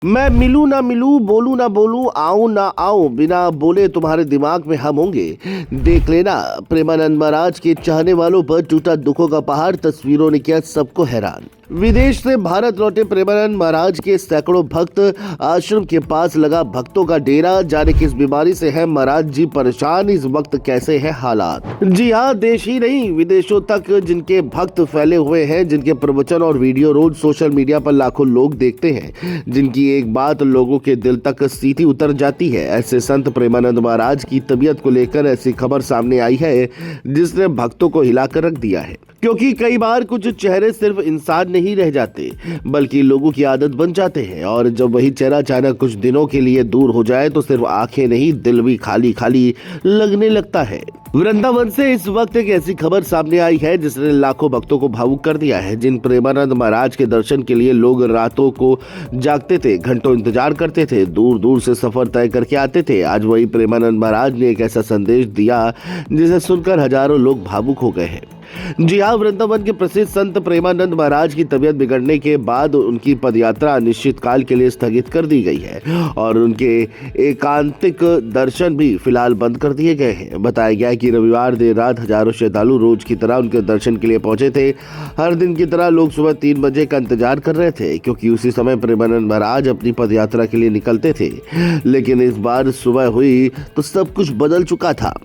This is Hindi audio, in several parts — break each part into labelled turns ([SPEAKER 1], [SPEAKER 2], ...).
[SPEAKER 1] मैं मिलूं ना मिलूं, बोलूं ना बोलूं, आऊं ना आऊं, बिना बोले तुम्हारे दिमाग में हम होंगे, देख लेना। प्रेमानंद महाराज के चाहने वालों पर टूटा दुखों का पहाड़, तस्वीरों ने किया सबको हैरान। विदेश से भारत लौटे प्रेमानंद महाराज के सैकड़ों भक्त, आश्रम के पास लगा भक्तों का डेरा। जाने किस बीमारी से है महाराज जी परेशान, इस वक्त कैसे है हालात। जी हाँ, देश ही नहीं विदेशों तक जिनके भक्त फैले हुए हैं, जिनके प्रवचन और वीडियो रोज सोशल मीडिया पर लाखों लोग देखते हैं, जिनकी एक बात लोगों के दिल तक सीधी उतर जाती है। ऐसे संत प्रेमानंद महाराज की तबीयत को लेकर ऐसी खबर सामने आई है जिसने भक्तों को हिलाकर रख दिया है। क्योंकि कई बार कुछ चेहरे सिर्फ इंसान नहीं रह जाते बल्कि लोगों की आदत बन जाते हैं, और जब वही चेहरा अचानक कुछ दिनों के लिए दूर हो जाए तो सिर्फ आंखें नहीं, दिल भी खाली खाली लगने लगता है। वृंदावन से इस वक्त एक ऐसी खबर सामने आई है जिसने लाखों भक्तों को भावुक कर दिया है। जिन प्रेमानंद महाराज के दर्शन के लिए लोग रातों को जागते थे, घंटों इंतजार करते थे, दूर दूर से सफर तय करके आते थे, आज वही प्रेमानंद महाराज ने एक ऐसा संदेश दिया जिसे सुनकर हजारों लोग भावुक हो गए हैं। जी हाँ, वृंदावन के प्रसिद्ध संत प्रेमानंद महाराज की तबीयत बिगड़ने के बाद उनकी पदयात्रा अनिश्चित काल के लिए स्थगित कर दी गई है और उनके एकांतिक दर्शन भी फिलहाल बंद कर दिए गए हैं। बताया गया है कि रविवार देर रात हजारों श्रद्धालु रोज की तरह उनके दर्शन के लिए पहुंचे थे। हर दिन की तरह लोग सुबह 3 बजे का इंतजार कर रहे थे, क्योंकि उसी समय प्रेमानंद महाराज अपनी पदयात्रा के लिए निकलते थे। लेकिन इस बार सुबह हुई तो सब कुछ बदल चुका था।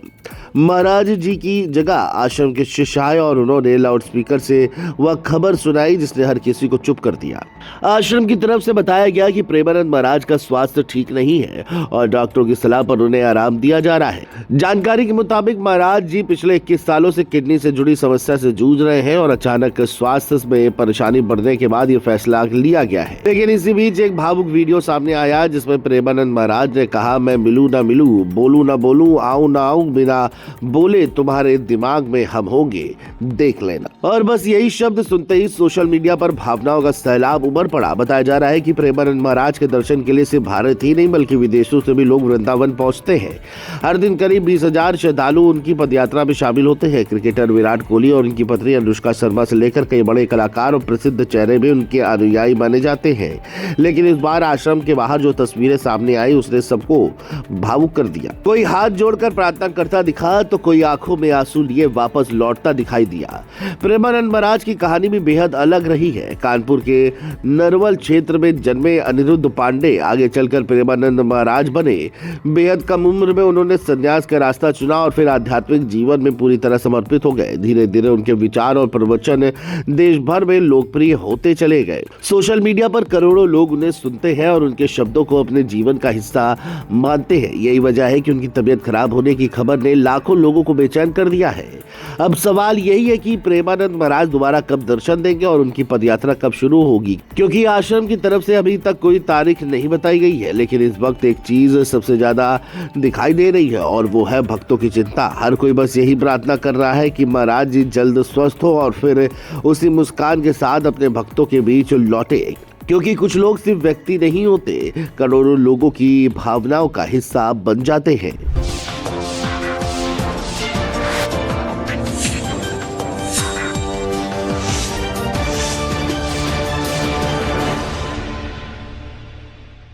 [SPEAKER 1] महाराज जी की जगह आश्रम के शिष्य आए और उन्होंने लाउडस्पीकर से वह खबर सुनाई जिसने हर किसी को चुप कर दिया। आश्रम की तरफ से बताया गया कि प्रेमानंद महाराज का स्वास्थ्य ठीक नहीं है और डॉक्टरों की सलाह पर उन्हें आराम दिया जा रहा है। जानकारी के मुताबिक महाराज जी पिछले 21 सालों से किडनी से जुड़ी समस्या से जूझ रहे हैं और अचानक स्वास्थ्य में परेशानी बढ़ने के बाद ये फैसला लिया गया है। लेकिन इसी बीच एक भावुक वीडियो सामने आया जिसमें प्रेमानंद महाराज ने कहा, मैं मिलूं ना मिलूं, बोलूं ना बोलूं, आऊं ना आऊं, बिना बोले तुम्हारे दिमाग में हम होंगे, देख लेना। और बस यही शब्द सुनते ही सोशल मीडिया पर भावनाओं का सैलाब उमड़ पड़ा। बताया जा रहा है कि प्रेमानंद महाराज के दर्शन के लिए सिर्फ भारत ही नहीं बल्कि विदेशों से भी लोग वृंदावन पहुंचते हैं। हर दिन करीब 20,000 श्रद्धालु उनकी पदयात्रा में शामिल होते हैं। क्रिकेटर विराट कोहली और उनकी पत्नी अनुष्का शर्मा से लेकर कई बड़े कलाकार और प्रसिद्ध चेहरे भी उनके अनुयायी माने जाते हैं। लेकिन इस बार आश्रम के बाहर जो तस्वीरें सामने आई उसने सबको भावुक कर दिया। कोई हाथ जोड़कर प्रार्थना करता दिखा तो कोई आंखों में आंसू लिए वापस लौटता दिखाई दिया। प्रेमानंद महाराज की कहानी भी बेहद अलग रही है। कानपुर के नरवल क्षेत्र में जन्मे अनिरुद्ध पांडे आगे चलकर प्रेमानंद महाराज बने। बेहद कम उम्र में उन्होंने संन्यास का रास्ता चुना और फिर आध्यात्मिक जीवन में पूरी तरह समर्पित हो गए। धीरे धीरे उनके विचार और प्रवचन देश भर में लोकप्रिय होते चले गए। सोशल मीडिया पर करोड़ों लोग उन्हें सुनते हैं और उनके शब्दों को अपने जीवन का हिस्सा मानते हैं। यही वजह है कि उनकी तबीयत खराब होने की खबर ने लाखों लोगों को बेचैन कर दिया है। अब सवाल यही है कि प्रेमानंद महाराज दोबारा कब दर्शन देंगे और उनकी पदयात्रा कब शुरू होगी, क्योंकि आश्रम की तरफ से अभी तक कोई तारीख नहीं बताई गई है। लेकिन इस वक्त एक चीज सबसे ज्यादा दिखाई दे रही है और वो है भक्तों की चिंता। हर कोई बस यही प्रार्थना कर रहा है कि महाराज जी जल्द स्वस्थ हो और फिर उसी मुस्कान के साथ अपने भक्तों के बीच लौटे, क्योंकि कुछ लोग सिर्फ व्यक्ति नहीं होते, करोड़ों लोगों की भावनाओं का हिस्सा बन जाते हैं।